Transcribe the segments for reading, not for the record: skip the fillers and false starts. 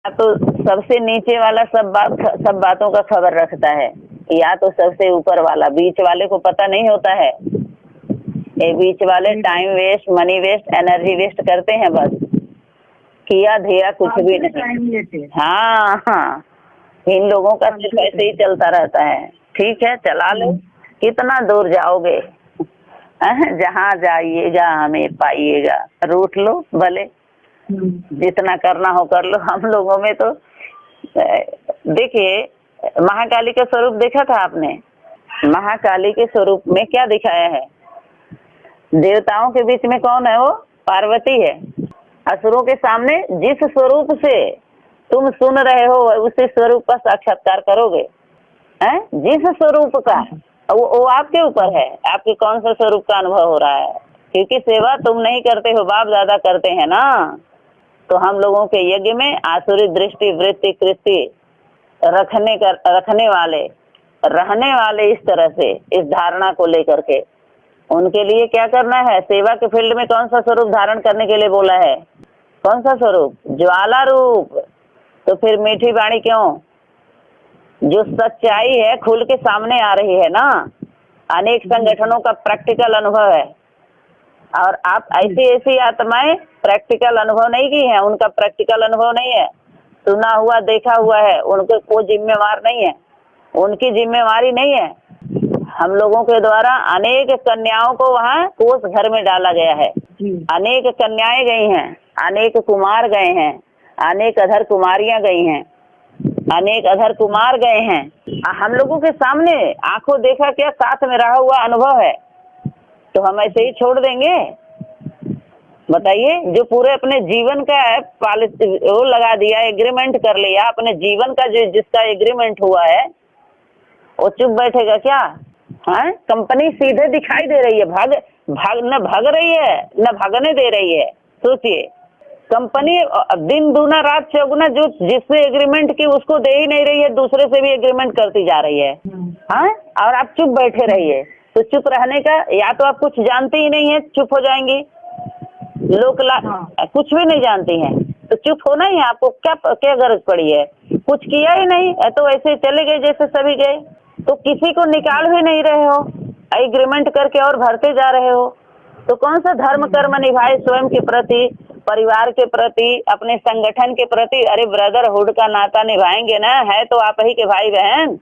तो सबसे नीचे वाला सब बातों का खबर रखता है, या तो सबसे ऊपर वाला। बीच वाले को पता नहीं होता है। ये बीच वाले time waste, money waste, energy waste करते हैं बस, किया धिया कुछ भी नहीं। हाँ हाँ, इन लोगों का सिर्फ ऐसे ही चलता रहता है। ठीक है, चला लो, कितना दूर जाओगे, जहाँ जाइएगा हमें पाइएगा, रूठ लो भले, जितना करना हो कर लो। हम लोगों में तो देखिए, महाकाली का स्वरूप देखा था आपने? महाकाली के स्वरूप में क्या दिखाया है? देवताओं के बीच में कौन है? वो पार्वती है। असुरों के सामने जिस स्वरूप से तुम सुन रहे हो उसी स्वरूप का साक्षात्कार करोगे, हैं? जिस स्वरूप का, वो आपके ऊपर है, आपके कौन सा स्वरूप का अनुभव हो रहा है। क्योंकि सेवा तुम नहीं करते हो, बाप दादा करते हैं ना। तो हम लोगों के यज्ञ में आसुरी दृष्टि वृत्ति कृष्टि रखने वाले, रहने वाले इस तरह से, इस धारणा को लेकर के, उनके लिए क्या करना है? सेवा के फील्ड में कौन सा स्वरूप धारण करने के लिए बोला है? कौन सा स्वरूप? ज्वाला रूप। तो फिर मीठी वाणी क्यों? जो सच्चाई है खुल के सामने आ रही है ना। अनेक संगठनों का प्रैक्टिकल अनुभव है, और आप ऐसी आत्माएं प्रैक्टिकल अनुभव नहीं की है, उनका प्रैक्टिकल अनुभव नहीं है, सुना हुआ देखा हुआ है, उनको कोई जिम्मेवार नहीं है, उनकी जिम्मेवारी नहीं है। हम लोगों के द्वारा अनेक कन्याओं को वहाँ कोष घर में डाला गया है। अनेक कन्याएं गई हैं, अनेक कुमार गए हैं, अनेक अधर कुमारियां गई हैं, अनेक अधर कुमार गए हैं। हम लोगों के सामने आंखों देखा क्या साथ में रहा हुआ अनुभव है, तो हम ऐसे ही छोड़ देंगे? बताइए। जो पूरे अपने जीवन का वो लगा दिया, एग्रीमेंट कर लिया अपने जीवन का, जो जिसका एग्रीमेंट हुआ है, वो चुप बैठेगा क्या? हाँ, कंपनी सीधे दिखाई दे रही है, न भाग रही है न भागने दे रही है। सोचिए, कंपनी दिन दूना रात चौगुना जो जिससे एग्रीमेंट की उसको दे ही नहीं रही है, दूसरे से भी एग्रीमेंट करती जा रही है। हाँ, और आप चुप बैठे रहिए। तो चुप रहने का, या तो आप कुछ जानते ही नहीं है, चुप हो जाएंगी। कुछ भी नहीं जानती हैं तो चुप होना ही है। आपको क्या गरज पड़ी है? कुछ किया ही नहीं है तो ऐसे चले गए जैसे सभी गए। तो किसी को निकाल भी नहीं रहे हो, एग्रीमेंट करके और भरते जा रहे हो। तो कौन सा धर्म कर्म निभाए स्वयं के प्रति, परिवार के प्रति, अपने संगठन के प्रति? अरे ब्रदरहुड का नाता निभाएंगे ना, है तो आप ही के भाई बहन।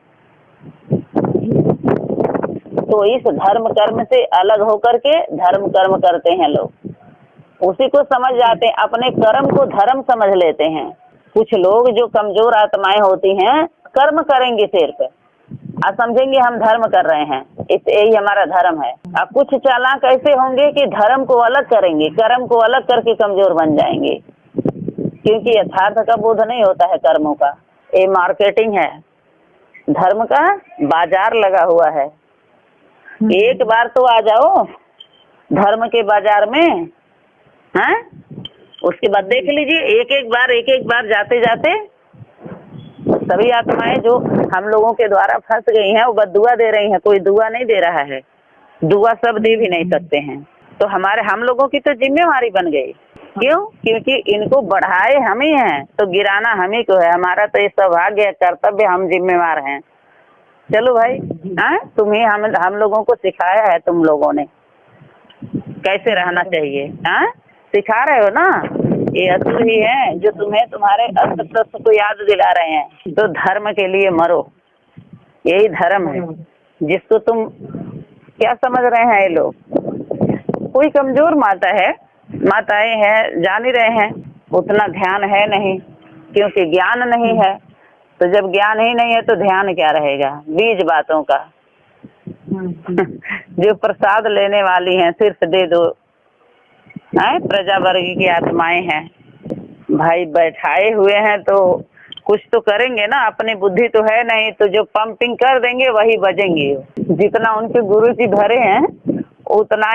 तो इस धर्म कर्म से अलग होकर के धर्म कर्म करते हैं लोग, उसी को समझ जाते हैं, अपने कर्म को धर्म समझ लेते हैं। कुछ लोग जो कमजोर आत्माएं होती हैं, कर्म करेंगे सिर्फ, और समझेंगे हम धर्म कर रहे हैं, यही हमारा धर्म है। अब कुछ चालाक ऐसे होंगे कि धर्म को अलग करेंगे, कर्म को अलग करके कमजोर बन जाएंगे, क्योंकि यथार्थ का बोध नहीं होता है कर्मों का। ये मार्केटिंग है, धर्म का बाजार लगा हुआ है। एक बार तो आ जाओ धर्म के बाजार में, हैं? उसके बाद देख लीजिए, एक एक बार जाते जाते सभी आत्माएं जो हम लोगों के द्वारा फंस गई हैं, वो बद्दुआ दे रही हैं। कोई दुआ नहीं दे रहा है, दुआ सब दे भी नहीं सकते हैं। तो हम लोगों की तो जिम्मेवारी बन गई। क्यों? क्योंकि इनको बढ़ाए हम ही हैं, तो गिराना हम ही को है। हमारा तो ये सौभाग्य, कर्तव्य, हम जिम्मेवार हैं। चलो भाई, तुम्हें हम लोगों को सिखाया है, तुम लोगों ने कैसे रहना चाहिए, सिखा रहे हो ना। ये असुर ही है जो तुम्हें तुम्हारे अस्तित्व को याद दिला रहे हैं। तो धर्म के लिए मरो, यही धर्म है। जिसको तुम क्या समझ रहे हैं ये लोग? कोई कमजोर माताएं हैं, जान ही रहे हैं, उतना ध्यान है नहीं, क्योंकि ज्ञान नहीं है। तो जब ज्ञान ही नहीं है तो ध्यान क्या रहेगा? बीज बातों का। जो प्रसाद लेने वाली हैं, सिर्फ दे दो। प्रजा वर्ग की आत्माएं हैं भाई, बैठाए हुए हैं तो कुछ तो करेंगे ना। अपनी बुद्धि तो है नहीं, तो जो पंपिंग कर देंगे वही बजेंगे। जितना उनके गुरु जी भरे हैं उतना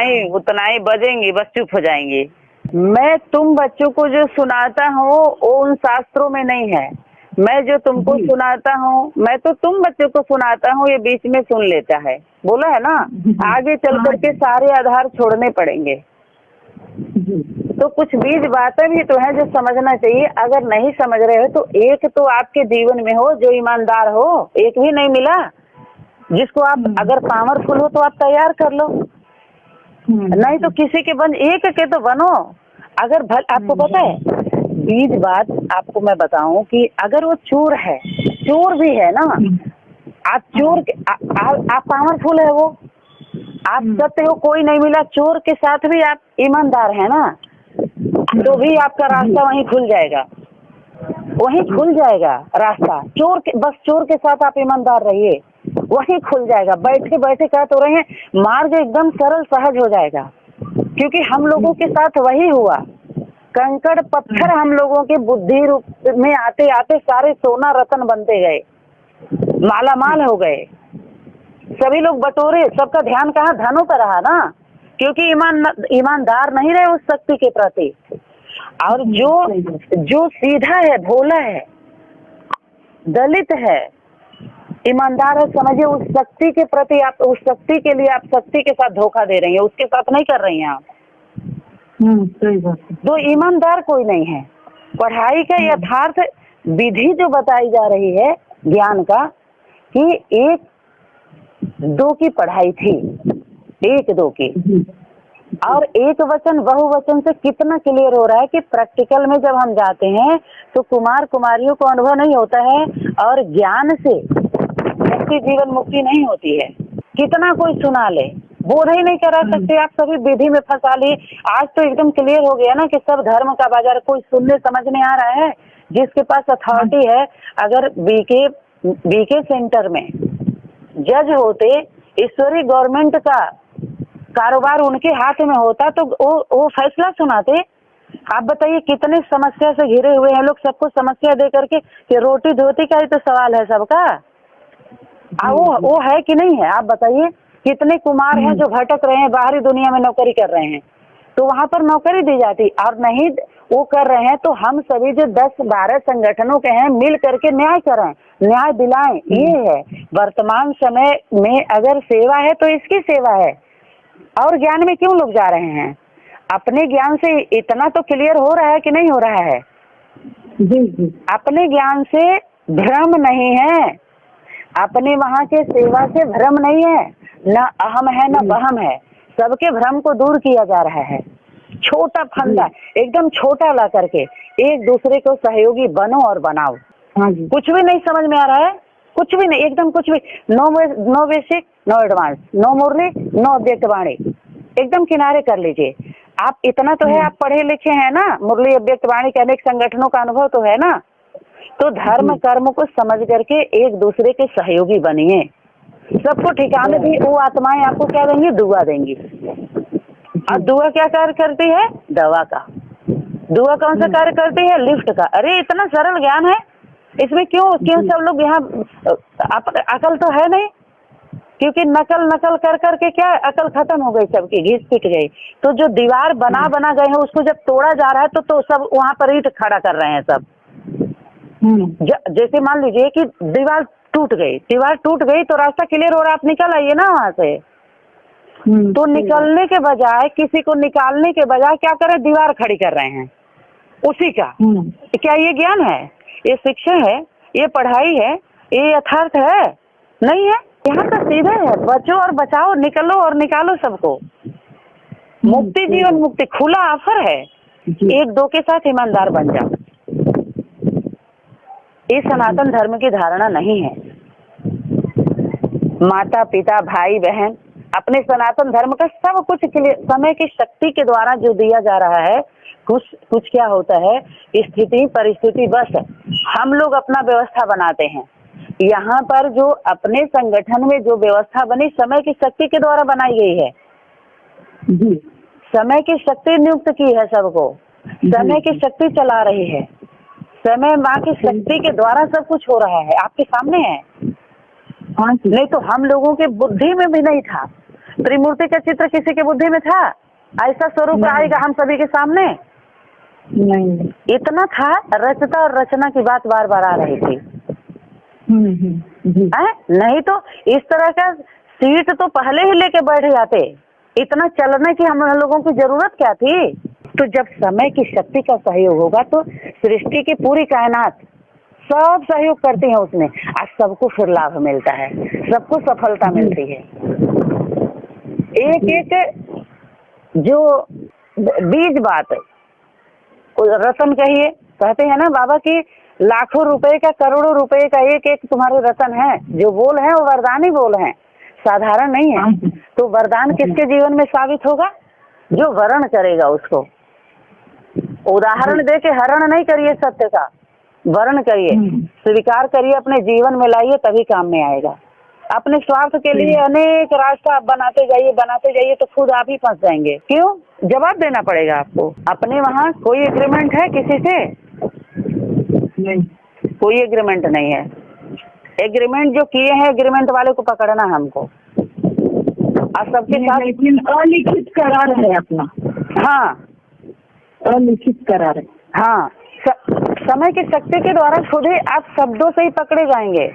ही बजेंगे, बस चुप हो जाएंगे। मैं तुम बच्चों को जो सुनाता हूँ वो उन शास्त्रों में नहीं है। मैं जो तुमको सुनाता हूँ, मैं तो तुम बच्चों को सुनाता हूँ, ये बीच में सुन लेता है। बोला है ना, आगे चल करके सारे आधार छोड़ने पड़ेंगे। तो कुछ बीज बातें भी तो हैं जो समझना चाहिए। अगर नहीं समझ रहे हो तो एक तो आपके जीवन में हो जो ईमानदार हो, एक भी नहीं मिला जिसको आप अगर पावरफुल हो तो आप तैयार कर लो, नहीं तो किसी के बन, एक के तो बनो। अगर आपको पता है बीज बात आपको मैं बताऊं कि अगर वो चोर है, चोर भी है ना, आप चोर आप पावरफुल है, वो आप सत्य हो, कोई नहीं मिला, चोर के साथ भी आप ईमानदार है ना, तो भी आपका रास्ता वहीं खुल जाएगा, वहीं खुल जाएगा रास्ता। चोर के बस चोर के साथ आप ईमानदार रहिए, वहीं खुल जाएगा। बैठे बैठे क्या तो रहे हैं, मार्ग एकदम सरल सहज हो जाएगा, क्योंकि हम लोगों के साथ वही हुआ। कंकड़ पत्थर हम लोगों के बुद्धि रूप में आते आते सारे सोना रतन बनते गए, माला माल हो गए, सभी लोग बटोरे, सबका ध्यान कहाँ, धनों पर रहा ना, क्योंकि ईमानदार नहीं रहे उस शक्ति के प्रति। और जो सीधा है, भोला है, दलित है, ईमानदार है, समझिए उस शक्ति के प्रति आप, उस शक्ति के लिए आप शक्ति के साथ धोखा दे रही हैं, उसके साथ नहीं कर रही हैं आप। सही बात है। तो ईमानदार कोई नहीं है। पढ़ाई का यथार्थ विधि जो बताई जा रही है ज्ञान का, कि 1-2 की पढ़ाई थी, 1-2 की, और एक वचन बहुवचन से कितना क्लियर हो रहा है कि प्रैक्टिकल में जब हम जाते हैं तो कुमार कुमारियों को अनुभव नहीं होता है, और ज्ञान से मुक्ति, जीवन मुक्ति नहीं होती है। कितना कोई सुना ले, बोध ही नहीं करा सकते आप, सभी विधि में फंसा ली। आज तो एकदम क्लियर हो गया ना कि सब धर्म का बाजार, कोई सुनने समझने आ रहा है, जिसके पास अथॉरिटी है। अगर बीके सेंटर में जज होते, ईश्वरी गवर्नमेंट का कारोबार उनके हाथ में होता तो वो फैसला सुनाते। आप बताइए कितने समस्या से घिरे हुए हैं लोग, सबको समस्या दे करके कि रोटी धोती का ही तो सवाल है सबका। वो है कि नहीं है, आप बताइए। कितने कुमार हैं जो भटक रहे हैं, बाहरी दुनिया में नौकरी कर रहे हैं, तो वहां पर नौकरी दी जाती, और नहीं वो कर रहे हैं तो हम सभी जो 10-12 संगठनों के हैं मिल करके न्याय करें, न्याय दिलाएं। ये है वर्तमान समय में, अगर सेवा है तो इसकी सेवा है। और ज्ञान में क्यों लोग जा रहे हैं? अपने ज्ञान से इतना तो क्लियर हो रहा है कि नहीं हो रहा है? जी। अपने ज्ञान से भ्रम नहीं है, अपने वहां के सेवा से भ्रम नहीं है, न अहम है न वहम है, सबके भ्रम को दूर किया जा रहा है। छोटा फंदा एकदम छोटा ला करके एक दूसरे को सहयोगी बनो और बनाओ। हाँ जी। कुछ भी नहीं समझ में आ रहा है, कुछ भी नहीं, एकदम कुछ भी, no basic no advance, no Murli no object वाणी, एकदम किनारे कर लीजिए। आप इतना तो है, आप पढ़े लिखे हैं ना, मुरली ऑब्जेक्ट वाणी के अनेक संगठनों का अनुभव तो है ना, तो धर्म कर्म को समझ करके एक दूसरे के सहयोगी बनिए। सबको ठिकाने भी वो आत्माएं आपको क्या देंगी? दुआ देंगी। और दुआ क्या कार्य करती है? दवा का। दुआ कौन सा कार्य करती है? लिफ्ट का। अरे इतना सरल ज्ञान है, इसमें क्यों सब लोग यहाँ अकल तो है नहीं, क्योंकि नकल कर करके क्या अकल खत्म हो गई, सबकी घिस पिट गई। तो जो दीवार बना गए हैं उसको जब तोड़ा जा रहा है तो सब वहां पर ईंट खड़ा कर रहे हैं सब। जैसे मान लीजिए कि दीवार टूट गई तो रास्ता क्लियर हो रहा है, आप निकल आइए ना वहां से। तो निकलने के बजाय, किसी को निकालने के बजाय क्या करें? दीवार खड़ी कर रहे हैं उसी का। क्या ये ज्ञान है? ये शिक्षा है? ये पढ़ाई है? ये यथार्थ है? नहीं है। यहाँ तो सीधा है, बचो और बचाओ, निकलो और निकालो सबको। मुक्ति, जीवन मुक्ति, खुला ऑफर है। 1-2 के साथ ईमानदार बन जाओ। ये सनातन धर्म की धारणा नहीं है। माता पिता भाई बहन अपने सनातन धर्म का सब कुछ समय की शक्ति के द्वारा जो दिया जा रहा है, कुछ क्या होता है, स्थिति परिस्थिति, बस हम लोग अपना व्यवस्था बनाते हैं। यहाँ पर जो अपने संगठन में जो व्यवस्था बनी, समय की शक्ति के द्वारा बनाई गई है। समय की शक्ति नियुक्त की है सबको, समय की शक्ति चला रही है, समय माँ की शक्ति के द्वारा सब कुछ हो रहा है, आपके सामने है। नहीं तो हम लोगों के बुद्धि में भी नहीं था। त्रिमूर्ति का चित्र किसी के बुद्धि में था? ऐसा स्वरूप आएगा हम सभी के सामने? नहीं। इतना था, रचता और रचना की बात बार बार आ रही थी। नहीं तो इस तरह का सीट तो पहले ही लेके बैठ जाते। इतना चलने की हम लोगों की जरूरत क्या थी? तो जब समय की शक्ति का सहयोग होगा तो सृष्टि की पूरी कायनात सब सहयोग करती है उसमें, आज सबको फिर लाभ मिलता है, सबको सफलता मिलती है। एक एक जो बीज बात रतन कहिए, कहते हैं ना बाबा की लाखों रुपए का करोड़ों रुपए का एक एक तुम्हारे रतन है, जो बोल है वो वरदानी बोल है, साधारण नहीं है। तो वरदान किसके जीवन में साबित होगा? जो वर्ण करेगा उसको। उदाहरण दे के हरण नहीं करिए सत्य का, वर्ण करिए, स्वीकार करिए, अपने जीवन में लाइए, तभी काम में आएगा। अपने स्वार्थ के लिए अनेक रास्ता आप बनाते जाइए तो खुद आप ही फंस जाएंगे। क्यों? जवाब देना पड़ेगा आपको। अपने वहाँ कोई एग्रीमेंट है किसी से? नहीं, कोई एग्रीमेंट नहीं है। एग्रीमेंट जो किए हैं, एग्रीमेंट वाले को पकड़ना हमको, और सबके साथ लेकिन अलिखित करार है अपना। हाँ, अलिखित करार है। हाँ, समय की शक्ति के द्वारा खुद ही आप शब्दों से ही पकड़े जाएंगे।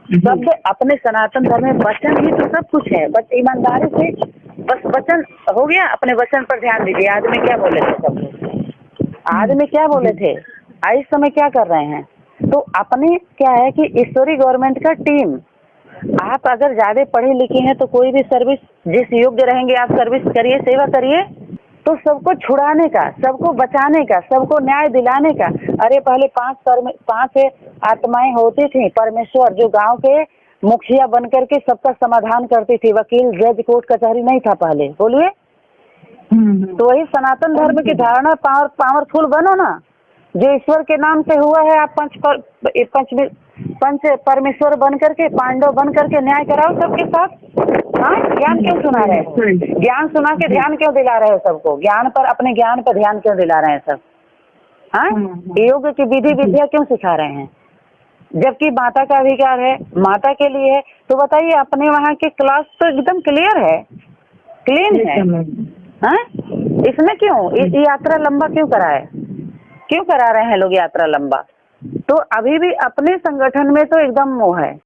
शब्द अपने सनातन धर्म में वचन ही तो सब कुछ है, बस ईमानदारी से बस वचन हो गया। अपने वचन पर ध्यान दीजिए। आज में क्या बोले थे सब लोग? आज में क्या बोले थे? इस समय क्या कर रहे हैं? तो अपने क्या है कि ईश्वरी गवर्नमेंट का टीम, आप अगर ज्यादा पढ़े लिखे हैं तो कोई भी सर्विस जिस योग्य रहेंगे आप सर्विस करिए, सेवा करिए, तो सबको छुड़ाने का, सबको बचाने का, सबको न्याय दिलाने का। अरे पहले पांच आत्माएं होती थी परमेश्वर, जो गांव के मुखिया बन करके सबका समाधान करती थी। वकील, जज, कोर्ट कचहरी नहीं था पहले। बोलिए। तो वही सनातन धर्म की धारणा पावरफुल बनो ना, जो ईश्वर के नाम से हुआ है। आप पंच परमेश्वर बन करके, पांडव बन करके न्याय कराओ सबके साथ। हाँ, ज्ञान क्यों सुना रहे हो? ज्ञान सुना के ध्यान क्यों दिला रहे हो सबको? ज्ञान पर, अपने ज्ञान पर ध्यान क्यों दिला रहे हैं सब? हाँ, योग की विधि विद्या क्यों सिखा रहे हैं? जबकि माता का अधिकार है, माता के लिए है। तो बताइए, अपने वहाँ की क्लास तो एकदम क्लियर है, क्लीन है। हाँ, इसमें क्यों ये यात्रा लंबा क्यों कराए? क्यों करा रहे हैं लोग यात्रा लंबा? तो अभी भी अपने संगठन में तो एकदम वो है।